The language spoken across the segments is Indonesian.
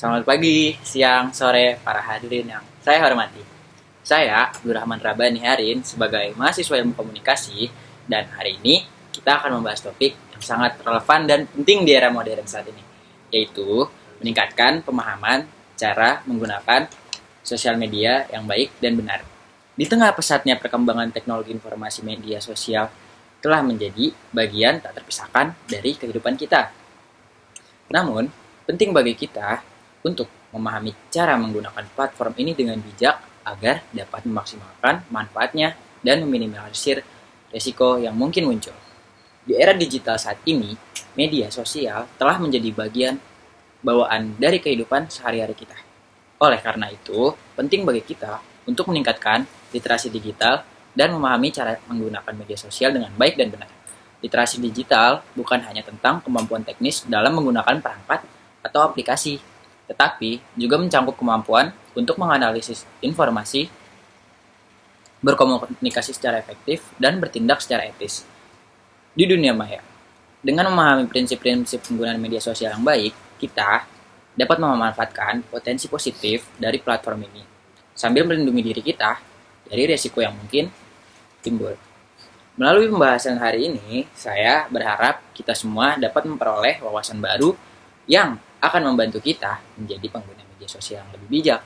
Selamat pagi, siang, sore, para hadirin yang saya hormati. Saya, Abdurrahman Rabani Harin, sebagai mahasiswa ilmu komunikasi, dan hari ini kita akan membahas topik yang sangat relevan dan penting di era modern saat ini, yaitu meningkatkan pemahaman cara menggunakan sosial media yang baik dan benar. Di tengah pesatnya perkembangan teknologi informasi media sosial telah menjadi bagian tak terpisahkan dari kehidupan kita. Namun, penting bagi kita untuk memahami cara menggunakan platform ini dengan bijak agar dapat memaksimalkan manfaatnya dan meminimalisir risiko yang mungkin muncul. Di era digital saat ini, media sosial telah menjadi bagian bawaan dari kehidupan sehari-hari kita. Oleh karena itu, penting bagi kita untuk meningkatkan literasi digital dan memahami cara menggunakan media sosial dengan baik dan benar. Literasi digital bukan hanya tentang kemampuan teknis dalam menggunakan perangkat atau aplikasi, tetapi juga mencangkup kemampuan untuk menganalisis informasi, berkomunikasi secara efektif, dan bertindak secara etis di dunia maya. Dengan memahami prinsip-prinsip penggunaan media sosial yang baik, kita dapat memanfaatkan potensi positif dari platform ini, sambil melindungi diri kita dari risiko yang mungkin timbul. Melalui pembahasan hari ini, saya berharap kita semua dapat memperoleh wawasan baru yang akan membantu kita menjadi pengguna media sosial yang lebih bijak.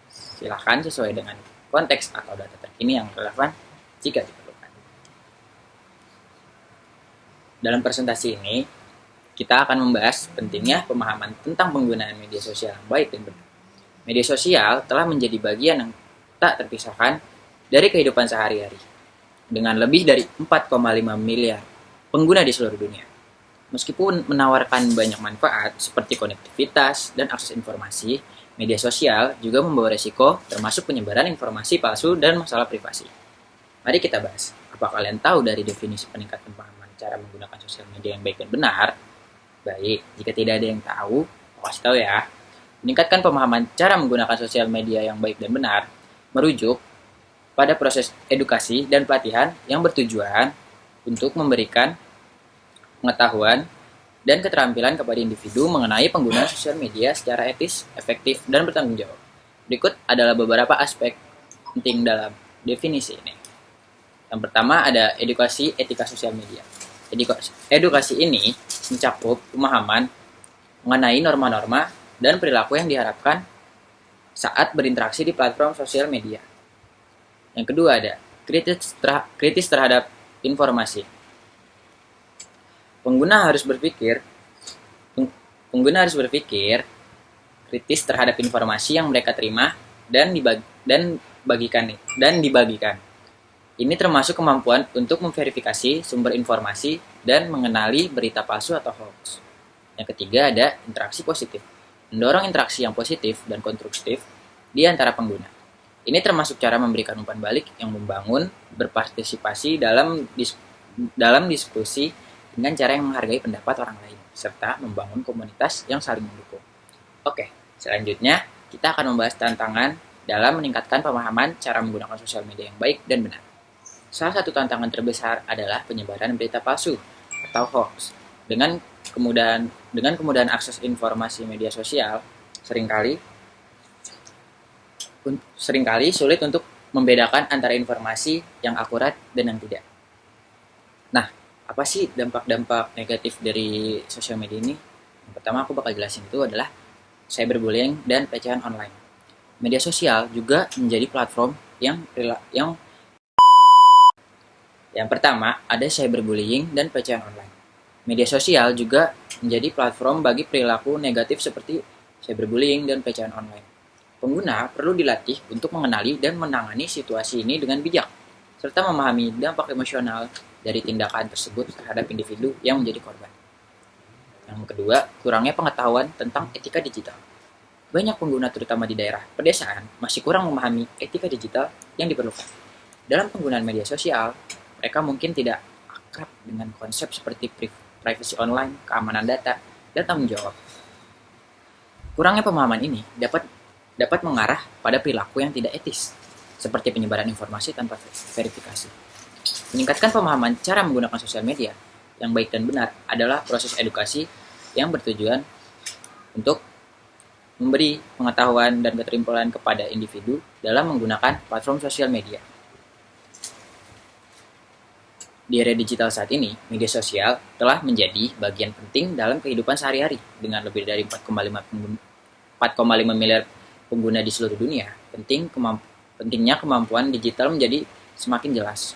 Silakan sesuai dengan konteks atau data terkini yang relevan jika diperlukan. Dalam presentasi ini, kita akan membahas pentingnya pemahaman tentang penggunaan media sosial yang baik dan benar. Media sosial telah menjadi bagian yang tak terpisahkan dari kehidupan sehari-hari, dengan lebih dari 4,5 miliar pengguna di seluruh dunia. Meskipun menawarkan banyak manfaat seperti konektivitas dan akses informasi, media sosial juga membawa risiko termasuk penyebaran informasi palsu dan masalah privasi. Mari kita bahas. Apa kalian tahu dari definisi peningkatan pemahaman cara menggunakan sosial media yang baik dan benar? Baik, jika tidak ada yang tahu, aku kasih tahu ya. Meningkatkan pemahaman cara menggunakan sosial media yang baik dan benar merujuk pada proses edukasi dan pelatihan yang bertujuan untuk memberikan pengetahuan dan keterampilan kepada individu mengenai penggunaan sosial media secara etis, efektif, dan bertanggung jawab. Berikut adalah beberapa aspek penting dalam definisi ini. Yang pertama ada edukasi etika sosial media. Edukasi ini mencakup pemahaman mengenai norma-norma dan perilaku yang diharapkan saat berinteraksi di platform sosial media. Yang kedua ada kritis terhadap informasi. Pengguna harus berpikir kritis terhadap informasi yang mereka terima dan dibagikan. Ini termasuk kemampuan untuk memverifikasi sumber informasi dan mengenali berita palsu atau hoax. Yang ketiga ada interaksi positif. Mendorong interaksi yang positif dan konstruktif di antara pengguna. Ini termasuk cara memberikan umpan balik yang membangun, berpartisipasi dalam diskusi dengan cara yang menghargai pendapat orang lain, serta membangun komunitas yang saling mendukung. Oke, selanjutnya kita akan membahas tantangan dalam meningkatkan pemahaman cara menggunakan sosial media yang baik dan benar. Salah satu tantangan terbesar adalah penyebaran berita palsu atau hoax. Dengan kemudahan akses informasi media sosial, seringkali sulit untuk membedakan antara informasi yang akurat dan yang tidak. Nah, apa sih dampak-dampak negatif dari sosial media ini? Yang pertama aku bakal jelasin itu adalah cyberbullying dan pelecehan online. Media sosial juga menjadi platform yang pertama ada cyberbullying dan pelecehan online. Media sosial juga menjadi platform bagi perilaku negatif seperti cyberbullying dan pelecehan online. Pengguna perlu dilatih untuk mengenali dan menangani situasi ini dengan bijak, serta memahami dampak emosional dari tindakan tersebut terhadap individu yang menjadi korban. Yang kedua, kurangnya pengetahuan tentang etika digital. Banyak pengguna terutama di daerah pedesaan masih kurang memahami etika digital yang diperlukan. Dalam penggunaan media sosial, mereka mungkin tidak akrab dengan konsep seperti privasi online, keamanan data, dan tanggung jawab. Kurangnya pemahaman ini dapat mengarah pada perilaku yang tidak etis, seperti penyebaran informasi tanpa verifikasi. Meningkatkan pemahaman cara menggunakan sosial media yang baik dan benar adalah proses edukasi yang bertujuan untuk memberi pengetahuan dan keterampilan kepada individu dalam menggunakan platform sosial media. Di era digital saat ini, media sosial telah menjadi bagian penting dalam kehidupan sehari-hari dengan lebih dari 4,5 miliar pengguna di seluruh dunia. Pentingnya kemampuan digital menjadi semakin jelas.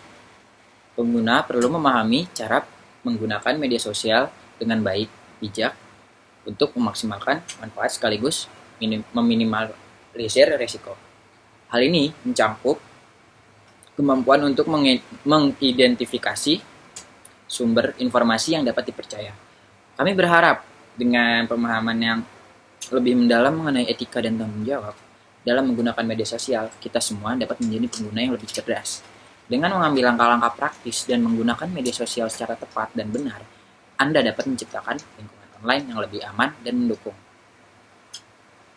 Pengguna perlu memahami cara menggunakan media sosial dengan baik, bijak, untuk memaksimalkan manfaat sekaligus meminimalisir risiko. Hal ini mencakup kemampuan untuk mengidentifikasi sumber informasi yang dapat dipercaya. Kami berharap dengan pemahaman yang lebih mendalam mengenai etika dan tanggung jawab dalam menggunakan media sosial, kita semua dapat menjadi pengguna yang lebih cerdas. Dengan mengambil langkah-langkah praktis dan menggunakan media sosial secara tepat dan benar, Anda dapat menciptakan lingkungan online yang lebih aman dan mendukung.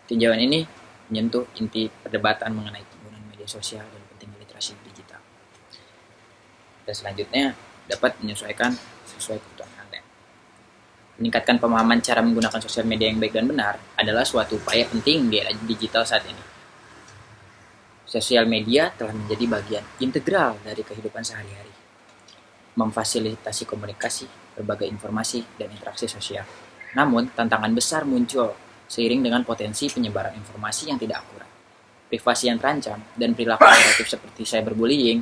Tinjauan ini menyentuh inti perdebatan mengenai penggunaan media sosial dan pentingnya literasi digital. Dan selanjutnya, dapat menyesuaikan sesuai kebutuhan Anda. Meningkatkan pemahaman cara menggunakan sosial media yang baik dan benar adalah suatu upaya penting di era digital saat ini. Sosial media telah menjadi bagian integral dari kehidupan sehari-hari, memfasilitasi komunikasi, berbagai informasi, dan interaksi sosial. Namun, tantangan besar muncul seiring dengan potensi penyebaran informasi yang tidak akurat, privasi yang terancam, dan perilaku negatif seperti cyberbullying.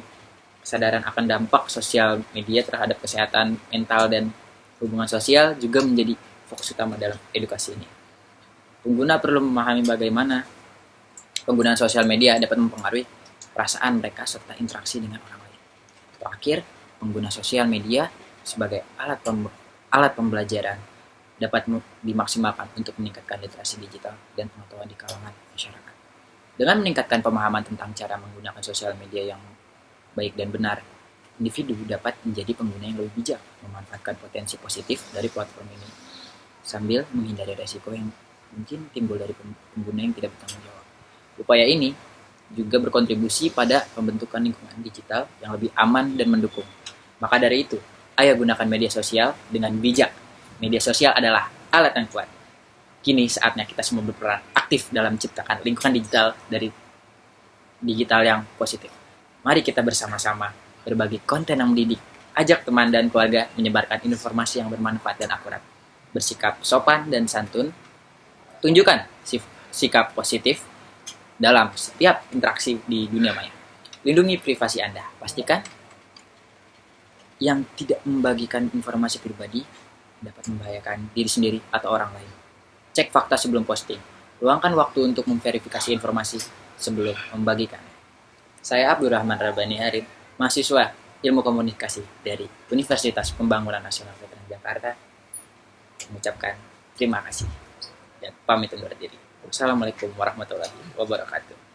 Kesadaran akan dampak sosial media terhadap kesehatan mental dan hubungan sosial juga menjadi fokus utama dalam edukasi ini. Pengguna perlu memahami bagaimana penggunaan sosial media dapat mempengaruhi perasaan mereka serta interaksi dengan orang lain. Terakhir, pengguna sosial media sebagai alat pembelajaran dapat dimaksimalkan untuk meningkatkan literasi digital dan pengetahuan di kalangan masyarakat. Dengan meningkatkan pemahaman tentang cara menggunakan sosial media yang baik dan benar, individu dapat menjadi pengguna yang lebih bijak, memanfaatkan potensi positif dari platform ini, sambil menghindari resiko yang mungkin timbul dari pengguna yang tidak bertanggung jawab. Upaya ini juga berkontribusi pada pembentukan lingkungan digital yang lebih aman dan mendukung. Maka dari itu, ayo gunakan media sosial dengan bijak. Media sosial adalah alat yang kuat. Kini saatnya kita semua berperan aktif dalam menciptakan lingkungan digital yang positif. Mari kita bersama-sama berbagi konten yang mendidik, ajak teman dan keluarga menyebarkan informasi yang bermanfaat dan akurat, bersikap sopan dan santun, tunjukkan sikap positif dalam setiap interaksi di dunia maya. Lindungi privasi Anda, pastikan yang tidak membagikan informasi pribadi dapat membahayakan diri sendiri atau orang lain. Cek fakta sebelum posting, luangkan waktu untuk memverifikasi informasi sebelum membagikannya. Saya Abdurrahman Rabbani Harib, mahasiswa Ilmu Komunikasi dari Universitas Pembangunan Nasional Veteran Jakarta, mengucapkan terima kasih dan pamit undur diri. Wassalamualaikum warahmatullahi wabarakatuh.